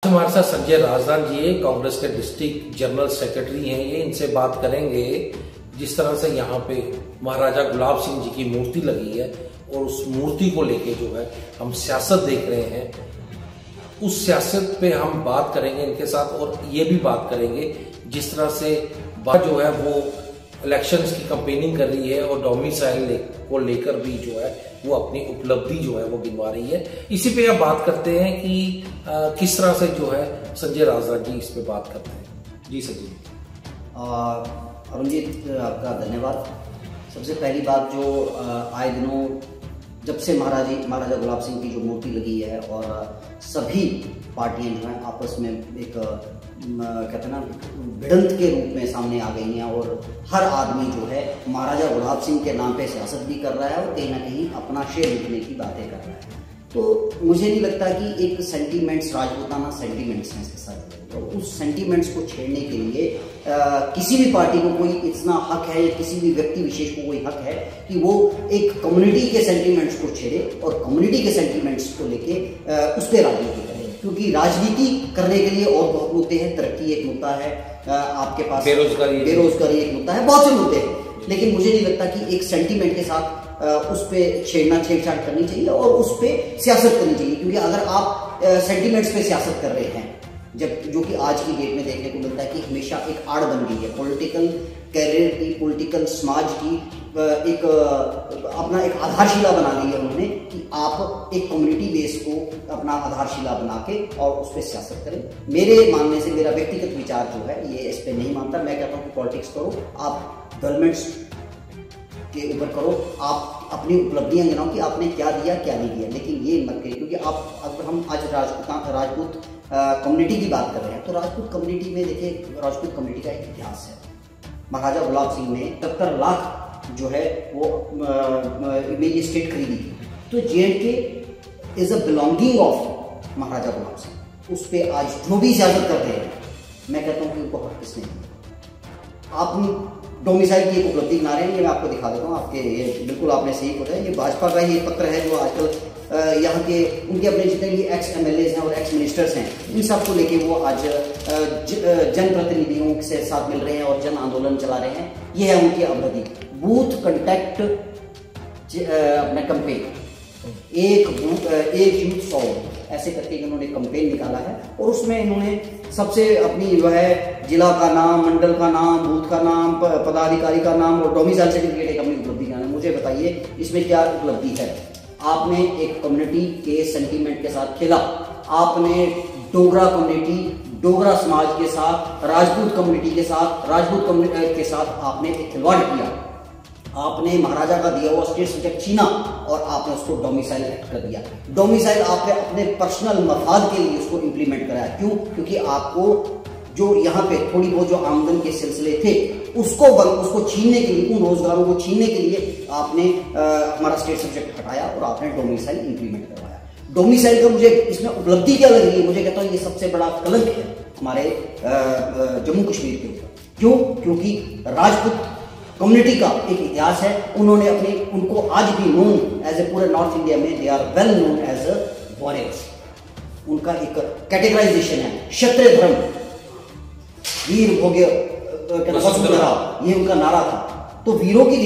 हमारे साथ संजय राजदान जी है, कांग्रेस के डिस्ट्रिक्ट जनरल सेक्रेटरी हैं ये। इनसे बात करेंगे जिस तरह से यहाँ पे महाराजा गुलाब सिंह जी की मूर्ति लगी है और उस मूर्ति को लेके जो है हम सियासत देख रहे हैं, उस सियासत पे हम बात करेंगे इनके साथ। और ये भी बात करेंगे जिस तरह से बात जो है वो इलेक्शंस की कैंपेनिंग कर रही है और डोमिसाइल को लेकर भी जो है वो अपनी उपलब्धि जो है वो गिनवा रही है। इसी पे अब बात करते हैं कि किस तरह से जो है संजय राजदान जी इस पे बात करते हैं। जी संजय। अरुण जी, आपका धन्यवाद। सबसे पहली बात, जो आए दिनों जब से महाराजा गुलाब सिंह की जो मूर्ति लगी है और सभी पार्टियां जो हैं आपस में एक कहते हैं ना भिड़ंत के रूप में सामने आ गई हैं और हर आदमी जो है महाराजा गुलाब सिंह के नाम पे सियासत भी कर रहा है और कहीं ना कहीं अपना शेर लूटने की बातें कर रहा है। तो मुझे नहीं लगता कि एक सेंटीमेंट्स, राजपूताना सेंटीमेंट्स हैं इसके साथ, तो उस सेंटीमेंट्स को छेड़ने के लिए किसी भी पार्टी को कोई इतना हक है या किसी भी व्यक्ति विशेष को कोई हक है कि वो एक कम्युनिटी के सेंटीमेंट्स को छेड़े और कम्युनिटी के सेंटीमेंट्स को लेके उस पर राजनीति करे। क्योंकि राजनीति करने के लिए और बहुत मुद्दे हैं। तरक्की एक मुद्दा है, आपके पास बेरोजगारी एक मुद्दा है, बहुत से मुद्दे हैं। लेकिन मुझे नहीं लगता कि एक सेंटीमेंट के साथ उस पर छेड़छाड़ करनी चाहिए और उस पर सियासत करनी चाहिए। क्योंकि अगर आप सेंटीमेंट्स पे सियासत कर रहे हैं, जब जो कि आज की डेट में देखने को मिलता है कि हमेशा एक आड़ बन गई है पॉलिटिकल कैरियर की, पॉलिटिकल समाज की एक अपना एक आधारशिला बना ली है उन्होंने कि आप एक कम्युनिटी बेस को अपना आधारशिला बना के और उस पर सियासत करें। मेरे मानने से, मेरा व्यक्तिगत विचार जो है ये इस पर नहीं मानता। मैं कहता हूँ कि पॉलिटिक्स करो, आप डेवलपमेंट्स के ऊपर करो, आप अपनी उपलब्धियां गिनाओ कि आपने क्या दिया क्या नहीं दिया, लेकिन ये मत करिए। क्योंकि आप अगर हम आज राजपूत कम्युनिटी की बात कर रहे हैं तो राजपूत कम्युनिटी में देखिए, राजपूत कम्युनिटी का एक इतिहास है। महाराजा गुलाब सिंह ने 70 लाख जो है वो में ये स्टेट खरीदी थी। तो J&K is a belonging of Maharaja Gulab Singh. उस पर आज जो भी सियासत करते हैं, मैं कहता हूँ कि उनको हक किसने दिया। आप डोमिसाइल की एक उपलब्धि बना रहे हैं, ये मैं आपको दिखा देता हूँ। आपके ये बिल्कुल आपने सही बोला है, ये भाजपा का ही पत्र है जो आजकल यहाँ के उनके अपने जितने भी एक्स MLAs हैं और एक्स मिनिस्टर्स हैं, इन सबको लेके वो आज जनप्रतिनिधियों से साथ मिल रहे हैं और जन आंदोलन चला रहे हैं। ये है उनकी अवधि, बूथ कंटेक्ट अपना कंपेन, एक यूथ 100 ऐसे करके इन्होंने कंपेन निकाला है। और उसमें इन्होंने सबसे अपनी जो है जिला का नाम, मंडल का नाम, बूथ का नाम, पदाधिकारी का नाम और डोमिसाइल सर्टिफिकेट एक अपनी उपलब्धि का नाम। मुझे बताइए इसमें क्या उपलब्धि है? आपने एक कम्युनिटी के सेंटीमेंट के साथ खेला, आपने डोगरा कम्युनिटी, डोगरा समाज के साथ, राजपूत कम्युनिटी के साथ, राजपूत कम्युनिटी के साथ आपने एक खिलवाड़ किया। आपने महाराजा का दिया हुआ स्टेट सब्जेक्ट छीना और आपने उसको डोमिसाइल एक्ट कर दिया। डोमिसाइल आपने अपने पर्सनल मफाद के लिए उसको इंप्लीमेंट कराया। क्यों? क्योंकि आपको जो यहाँ पे थोड़ी बहुत जो आमदन के सिलसिले थे उसको छीनने के लिए, उन रोजगारों को छीनने के लिए आपने हमारा स्टेट सब्जेक्ट हटाया और आपने डोमिसाइल इंप्लीमेंट करवाया। डोमिसाइल का मुझे इसमें उपलब्धि क्या लग रही है? मुझे कहता हूँ ये सबसे बड़ा कलंक है हमारे जम्मू कश्मीर के ऊपर। क्यों? क्योंकि राजपूत कम्युनिटी का एक इतिहास है। उन्होंने उनको आज भी नोन एज ए पूरे नॉर्थ इंडिया में they are well known as warriors. उनका एक कैटेगराइजेशन है, क्षत्रिय धर्म, वीर भोग्य वसुंधरा, ये उनका नारा था। तो वीरों की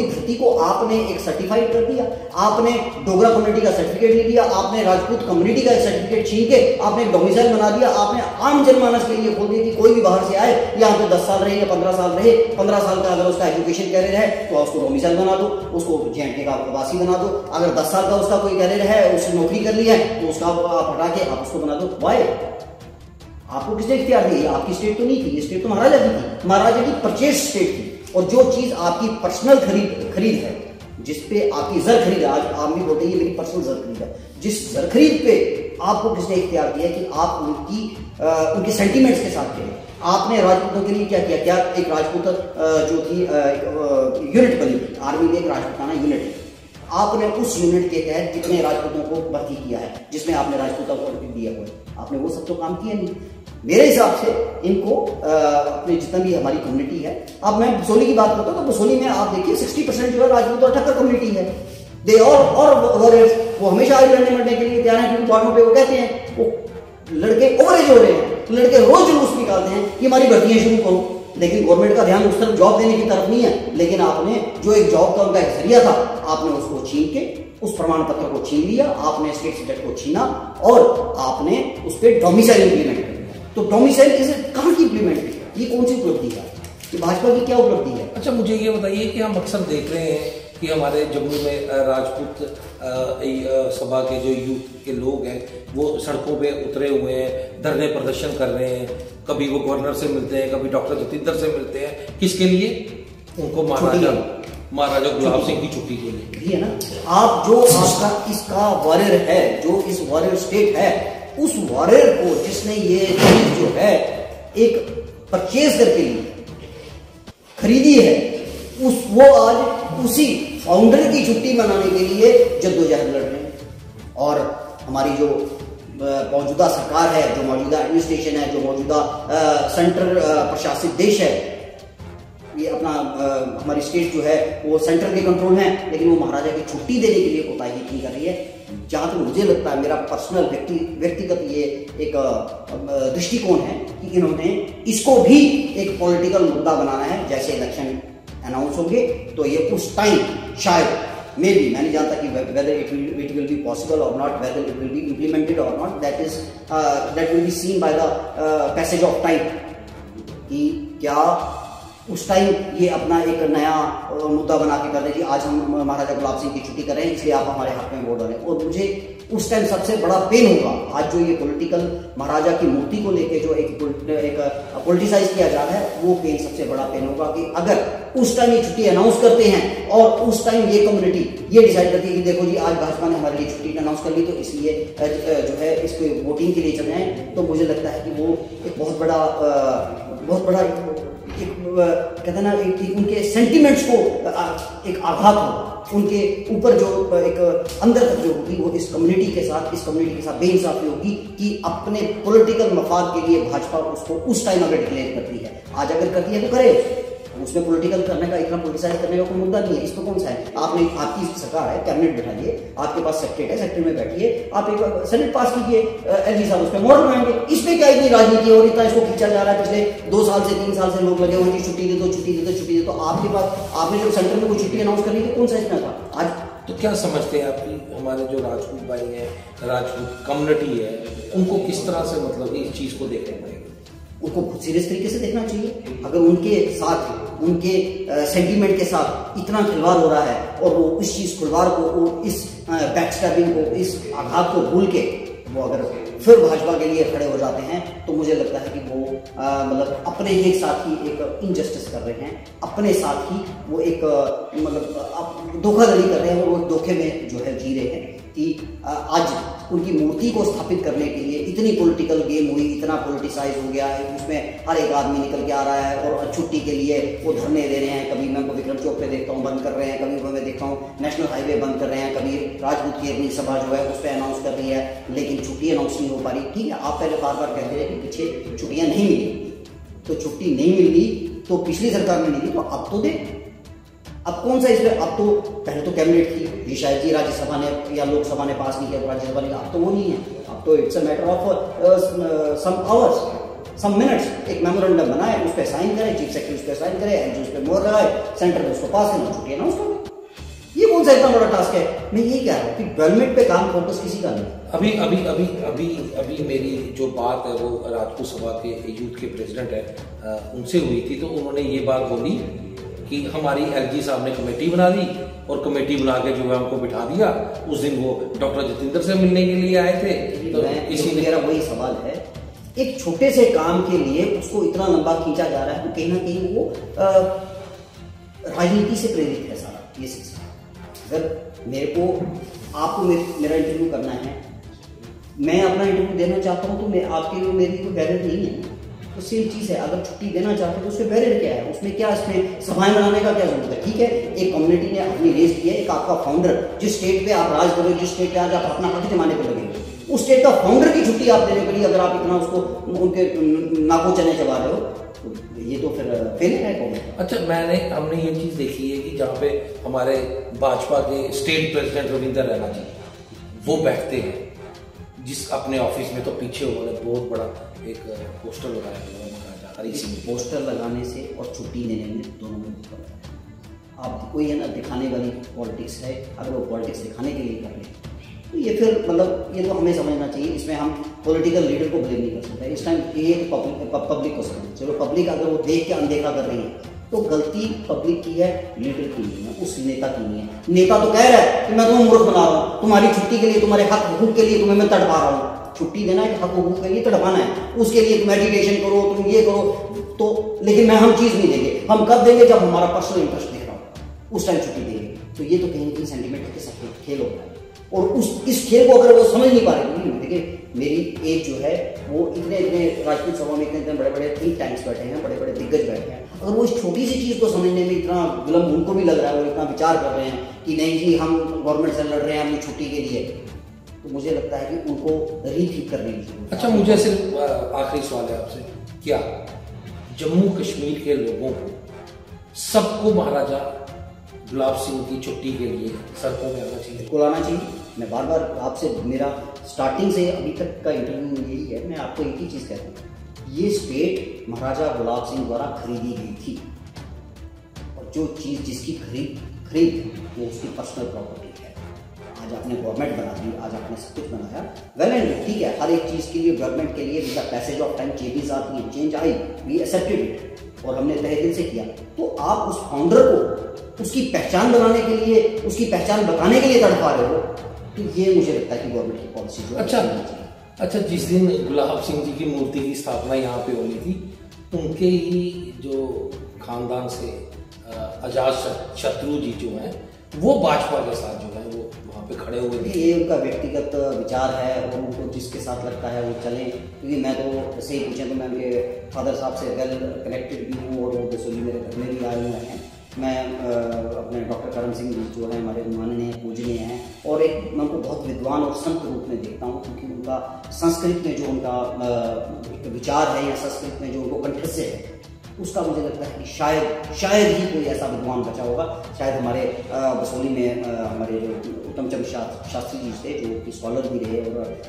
धरती को आपने एक सर्टिफाइड कर दिया। आपने डोगरा कम्युनिटी का सर्टिफिकेट ले लिया, आपने राजपूत कम्युनिटी का सर्टिफिकेट छीन के आपने डोमिसाइल बना दिया। आपने आम जनमानस के लिए खोल दिया कि कोई भी बाहर से आए, यहाँ पे 10 साल रहे या 15 साल रहे, 15 साल का अगर उसका एजुकेशन कैरियर है तो उसको डोमिसाइल बना दो, उसको J&K का प्रवासी बना दो। अगर 10 साल का उसका कोई कैरियर है, उसने नौकरी कर ली है तो उसका आप हटा के आप उसको बना दो। वाई? आपको किसने इख्तियार दिया? आपकी स्टेट तो नहीं थी, ये स्टेट तो महाराजा की थी, महाराजा की परचेज स्टेट थी। और जो चीज आपकी पर्सनल खरीद है, जिसपे आपकी जर खरीद है, आज आप भी बोलते हैं ये मेरी पर्सनल जर खरीद है, जिस जर खरीद पे आपको किसने इख्तियार दिया कि आप उनकी सेंटीमेंट्स के साथ खेलें? आपने राजपूतों के लिए क्या किया? क्या एक राजपूत जो थी यूनिट बनी थी, आर्मी में एक राजपूताना यूनिट है, आपने उस यूनिट के तहत कितने राजपूतों को भर्ती किया है जिसमें आपने राजपूतों को दिया हुआ है? आपने वो सब तो काम किया नहीं। मेरे हिसाब से इनको अपने जितना भी हमारी कम्युनिटी है, अब मैं बसोली की बात करता हूँ तो बसोली में आप देखिए 60% जो है राजपूत और ठक्कर कम्युनिटी है। दे और वो हमेशा आज लड़ने मरने के लिए तैयार है, क्योंकि बॉर्डरों पे वो कहते हैं वो लड़के ओवरेज हो रहे हैं, तो लड़के रोज जुलूस निकालते हैं कि हमारी भर्तियां शुरू करो, लेकिन गवर्नमेंट का ध्यान उस तरफ जॉब देने की तरफ नहीं है। लेकिन आपने जो एक जॉब का उनका एक जरिया था, आपने उसको छीन के, उस प्रमाण पत्र को छीन लिया, आपने स्टेट सब्जेक्ट को छीना और आपने उस पर डोमिसाइल इंप्लीमेंट कर दिया। तो डोमिसाइल इसे कहाँ की इंप्लीमेंट की, ये कौन सी उपलब्धि है, ये भाजपा की क्या उपलब्धि है? अच्छा, मुझे ये बताइए कि हम अक्सर देख रहे हैं कि हमारे जम्मू में राजपूत सभा के जो यूथ के लोग हैं वो सड़कों पे उतरे हुए हैं, धरने प्रदर्शन कर रहे हैं, कभी वो गवर्नर से मिलते हैं, कभी डॉक्टर जतिंदर से मिलते हैं। किसके लिए? उनको महाराजा गुलाब सिंह की छुट्टी के लिए है ना। आप जो आपका इसका वॉरियर है, जो इस वॉरियर स्टेट है, उस वॉरियर को जिसने ये चीज जो है एक परचेज करके ली, खरीदी है, वो आज उसी फाउंडर की छुट्टी मनाने के लिए जद्दोजहद लड़ रहे हैं। और हमारी जो मौजूदा सरकार है, जो मौजूदा एडमिनिस्ट्रेशन है, जो मौजूदा सेंट्रल प्रशासित देश है, ये अपना हमारी स्टेट जो है वो सेंटर के कंट्रोल है, लेकिन वो महाराजा की छुट्टी देने के लिए कोताही नहीं कर रही है। जहां तक मुझे लगता है, मेरा पर्सनल व्यक्तिगत ये एक दृष्टिकोण है कि इन्होंने इसको भी एक पॉलिटिकल मुद्दा बनाना है। जैसे इलेक्शन अनाउंस होंगे तो ये उस टाइम शायद मे बी, मैं नहीं जानता कि whether it will be possible और not, whether it will be implemented और not, that will be seen by the passage of time, कि क्या उस टाइम ये अपना एक नया मुद्दा बना के कर रहे कि आज हम महाराजा गुलाब सिंह की छुट्टी कर रहे हैं, इसलिए आप हमारे हक में वोट डालें। और मुझे उस टाइम सबसे बड़ा पेन होगा, आज जो ये पॉलिटिकल महाराजा की मूर्ति को लेके जो एक पॉलिटिसाइज किया जा रहा है, वो पेन सबसे बड़ा पेन होगा कि अगर उस टाइम ये छुट्टी अनाउंस करते हैं और उस टाइम ये कम्युनिटी ये डिसाइड करती है कि देखो जी आज भाजपा ने हमारे लिए छुट्टी अनाउंस कर ली, तो इसलिए जो है इसको वोटिंग के लिए चल रहे हैं, तो मुझे लगता है कि वो एक बहुत बड़ा कहते हैं ना, उनके सेंटिमेंट्स को एक आघात हो, उनके ऊपर जो एक अंदर तक जो होगी वो इस कम्युनिटी के साथ बेइंसाफी होगी कि अपने पॉलिटिकल मफाद के लिए भाजपा उसको उस टाइम अगर डिक्लेयर करती है, आज अगर करती है तो करे, उसमें पॉलिटिकल करने का, इतना पॉलिटिसाइज करने का कोई मुद्दा नहीं है। इसमें कौन सा है? आपने, आपकी सरकार है, कैबिनेट बैठाइए, आपके पास सेक्रेटरी है, सेक्रेटरी में बैठिए, आप एक सेनेट पास कीजिए, एलजी साहब उस पर मॉडल बनाएंगे। इसमें क्या इतनी राजनीति और इतना इसको खींचा जा रहा है? पिछले 2 साल से 3 साल से लोग लगे हुए हैं, छुट्टी दे दो, छुट्टी दे दो, छुट्टी दे दो। आपके पास आपने जो सेंटर में कोई छुट्टी अनाउंस करनी थी, कौन सा इसमें था? आज तो क्या समझते हैं आपकी हमारे जो राजपूत भाई हैं, राजपूत कम्युनिटी है, उनको किस तरह से मतलब इस चीज को देखना पड़ेगा? उनको बहुत सीरियस तरीके से देखना चाहिए। अगर उनके साथ, उनके सेंटीमेंट के साथ इतना खिलवाड़ हो रहा है और वो इस चीज खिलवाड़ को, वो इस बैकस्टैबिंग को, इस आघात को भूल के वो अगर फिर भाजपा के लिए खड़े हो जाते हैं, तो मुझे लगता है कि वो मतलब अपने ही साथ ही एक इनजस्टिस कर रहे हैं, अपने साथ ही वो एक मतलब धोखाधड़ी कर रहे हैं, और वो धोखे में जो है जी रहे हैं कि आज उनकी मूर्ति को स्थापित करने के लिए इतनी पॉलिटिकल गेम हुई, इतना पॉलिटिसाइज हो गया है, उसमें हर एक आदमी निकल के आ रहा है और छुट्टी के लिए वो धरने दे रहे हैं। कभी मैं उनको विक्रम चौक पे देखता हूँ बंद कर रहे हैं, कभी उनको मैं देखता हूँ नेशनल हाईवे बंद कर रहे हैं, कभी राजपूत की अपनी सभा जो है उस पर अनाउंस कर रही है, लेकिन छुट्टी अनाउंस नहीं हो पा रही। ठीक है, आप पहले बार बार कहते रहे कि पीछे छुट्टियां नहीं मिली, तो छुट्टी नहीं मिल रही तो पिछली सरकार में नहीं दी, तो अब तो दे। अब कौन सा इसमें, अब तो पहले तो कैबिनेट थी, ये शायद जी राज्यसभा ने या लोकसभा ने पास नहीं किया, राज्यसभा ने, अब तो वो नहीं है। अब तो it's a matter of some hours, some minutes, एक मेमोरेंडम बनाए, उस पर साइन करे, चीफ सेक्रेटरी उस पर साइन करे, एलजी उस पर मोहर लगाए, सेंटर में उसको पास करना, छुट्टी अनाउंस कर दे। ये कौन सा इतना बड़ा टास्क है? मैं ये कह रहा हूँ कि डेवलपमेंट पे काम फोकस किसी का नहीं। अभी मेरी जो बात है वो राजपूत सभा के यूथ के प्रेसिडेंट है उनसे हुई थी, तो उन्होंने ये बात बोली कि हमारी एलजी साहब ने कमेटी बना दी और कमेटी बना के जो है हमको बिठा दिया। उस दिन वो डॉक्टर जतिंदर से मिलने के लिए आए थे, तो इसीलिए मेरा वही सवाल है, एक छोटे से काम के लिए उसको इतना लंबा खींचा जा रहा है, तो कहीं ना कहीं वो राजनीति से प्रेरित है सारा ये सिलसिला। अगर मेरे को आपको मेरा इंटरव्यू करना है, मैं अपना इंटरव्यू देना चाहता हूँ, तो मैं आपके लिए मेरी कोई बैरियर नहीं है, तो सेम चीज है। अगर छुट्टी देना चाहते हैं तो उसमें बैरियर क्या है? उसमें क्या, इसमें सभाएं बनाने का क्या जरूरत है? ठीक है, एक कम्युनिटी ने अपनी रेस की है, एक आपका फाउंडर, जिस स्टेट पे आप राज करोगे, जिस स्टेट पे आज आप अपना हक जमाने को लगे, उस स्टेट का फाउंडर की छुट्टी आप देने के लिए अगर आप इतना उसको उनके नाकों चने चबा रहे हो, तो ये तो फिर फेलियर है कौन? अच्छा, हमने ये चीज देखी है कि जहाँ पे हमारे भाजपा के स्टेट प्रेसिडेंट रविंदर रैना जी वो बैठते हैं, जिस अपने ऑफिस में तो पीछे उन्होंने बहुत बड़ा एक पोस्टर लगाया हुआ है महाराजा हरि सिंह। पोस्टर लगाने से और छुट्टी देने में दोनों में फर्क है। आप कोई है ना दिखाने वाली पॉलिटिक्स है, अगर वो पॉलिटिक्स दिखाने के लिए कर रहे हैं तो ये फिर मतलब ये तो हमें समझना चाहिए, इसमें हम पॉलिटिकल लीडर को ब्लेम नहीं कर सकते। इस टाइम ये पब्लिक को समझना, चलो पब्लिक अगर वो देख के अनदेखा कर रही है तो गलती पब्लिक की है, लीडर की नहीं है, उस नेता की नहीं है। नेता तो कह रहा है कि मैं तुम्हें मूर्ख बना रहा हूँ, तुम्हारी छुट्टी के लिए, तुम्हारे हक हुकूक के लिए तुम्हें मैं तड़पा रहा हूँ। छुट्टी देना है, हक हुकूक के लिए तड़पाना है, उसके लिए तुम मेडिटेशन करो, तुम ये करो तो, लेकिन मैं हम चीज नहीं देंगे। हम कब देंगे? जब हमारा पर्सनल इंटरेस्ट देख रहा हो उस टाइम छुट्टी देंगे। तो ये तो कहीं ना कहीं सेंटिमेंट के साथ खेल होता है, और इस खेल को अगर वो समझ नहीं पा रहे। देखिए मेरी एज जो है वो इतने राजपूत सभा में इतने बड़े बड़े थिंक टैंक्स बैठे हैं, बड़े बड़े दिग्गज बैठे हैं, अगर वो इस छोटी सी चीज को समझने में इतना विलम्ब उनको भी लग रहा है और इतना विचार कर रहे हैं कि नहीं जी हम गवर्नमेंट से लड़ रहे हैं अपनी छुट्टी के लिए, तो मुझे लगता है कि उनको रीथिंक करने की जरूरत है। अच्छा, मुझे सिर्फ आखिरी सवाल है आपसे, क्या जम्मू कश्मीर के लोगों को सबको महाराजा गुलाब सिंह की छुट्टी के लिए सड़कों में आना चाहिए? बिल्कुल आना चाहिए। मैं बार बार आपसे, मेरा स्टार्टिंग से अभी तक का इंटरव्यू यही है, मैं आपको एक ही चीज़ कहता हूँ, ये स्टेट महाराजा गुलाब सिंह द्वारा खरीदी गई थी, और जो चीज़ जिसकी खरीद वो उसकी पर्सनल प्रॉपर्टी है। आज आपने गवर्नमेंट बना दी, आज आपने सब कुछ बनाया, वेल एंड ठीक है, हर एक चीज़ के लिए गवर्नमेंट के लिए with the passage of time changes आती हैं, चेंज आई, वी एक्सेप्टेड इट और हमने तहे दिल से किया। तो आप उस फाउंडर को उसकी पहचान बनाने के लिए, उसकी पहचान बताने के लिए तड़पा रहे हो, तो ये मुझे लगता है कि गवर्नमेंट की पॉलिसी जो अच्छा, जिस दिन गुलाब सिंह जी की मूर्ति की स्थापना यहाँ पे होनी थी, उनके ही जो खानदान से अजात शत्रु जी जो हैं वो भाजपा के साथ जो है वो वहाँ पे खड़े हुए थे। ये उनका व्यक्तिगत विचार है और उनको जिसके साथ लगता है वो चले, क्योंकि मैं तो सही पूछें तो मैं उनके फादर साहब से वेल कनेक्टेड भी हूँ और वो बेसोली मेरे घर में भी आए हुए हैं। मैं अपने डॉक्टर करम सिंह जी जो है हमारे माननीय पूजनीय हैं, और एक मैं उनको बहुत विद्वान और संत रूप में देखता हूँ, क्योंकि उनका संस्कृत में जो उनका विचार है या संस्कृत में जो उनको कंठस्य है, उसका मुझे लगता है कि शायद ही कोई ऐसा विद्वान बचा होगा। शायद हमारे बसोली में हमारे जो उत्तम चंद्र शास्त्री जी थे, जो कि स्कॉलर भी रहे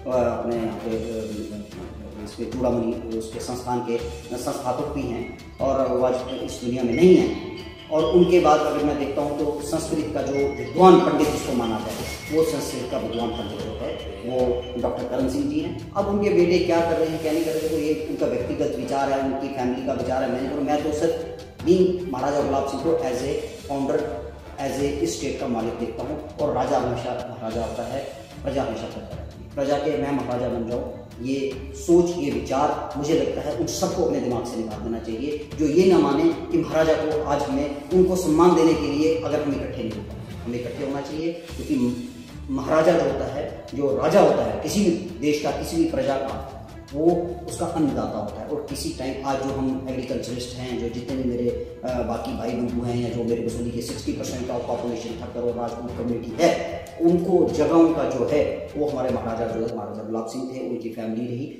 और अपने यहाँ पे इसके चूड़ामणि उसके संस्थान के संस्थापक भी हैं, और वो आज इस दुनिया में नहीं है। और उनके बाद अगर मैं देखता हूँ तो संस्कृत का जो विद्वान पंडित जिसको माना जाए, वो संस्कृत का विद्वान पंडित जो है वो डॉक्टर करम सिंह जी हैं। अब उनके बेटे क्या कर रहे हैं क्या नहीं कर रहे, तो ये उनका व्यक्तिगत विचार है, उनकी फैमिली का विचार है। मैं तो सिर्फ बीइंग महाराजा गुलाब सिंह को as a founder, as a state का मालिक देखता हूँ, और राजा हमेशा महाराजा होता है, प्रजा हमेशा करता है, प्रजा के मैं महाराजा बन जाऊँ, ये सोच, ये विचार मुझे लगता है उन सबको अपने दिमाग से निकाल देना चाहिए, जो ये ना माने कि महाराजा को आज हमें उनको सम्मान देने के लिए अगर हम इकट्ठे नहीं हो पाए, हमें इकट्ठे होना चाहिए। क्योंकि महाराजा जो होता है, जो राजा होता है किसी भी देश का, किसी भी प्रजा का, वो उसका अन्नदाता होता है। और किसी टाइम आज जो हम एग्रीकल्चरिस्ट हैं, जो जितने भी मेरे बाकी भाई बंधु हैं, या जो मेरे बसोली के 60% ऑफ पॉपुलेशन ठक्कर और राजपूत कम्युनिटी है, उनको जगह उनका जो है वो हमारे महाराजा जो है महाराजा गुलाब सिंह थे, उनकी फैमिली रही,